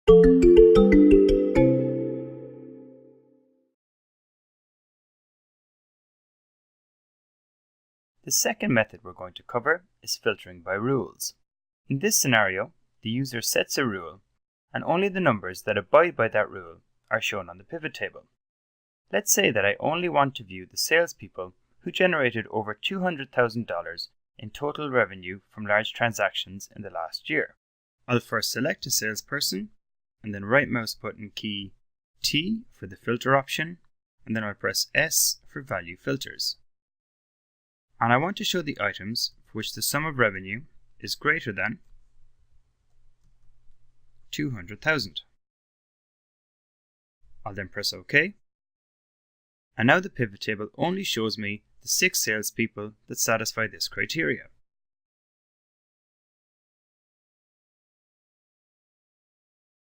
The second method we're going to cover is filtering by rules. In this scenario, the user sets a rule, and only the numbers that abide by that rule are shown on the pivot table. Let's say that I only want to view the salespeople who generated over $200,000 in total revenue from large transactions in the last year. I'll first select a salesperson, and then right mouse button key T for the filter option, and then I'll press S for value filters. And I want to show the items for which the sum of revenue is greater than 200,000. I'll then press OK. And now the pivot table only shows me the 6 salespeople that satisfy this criteria.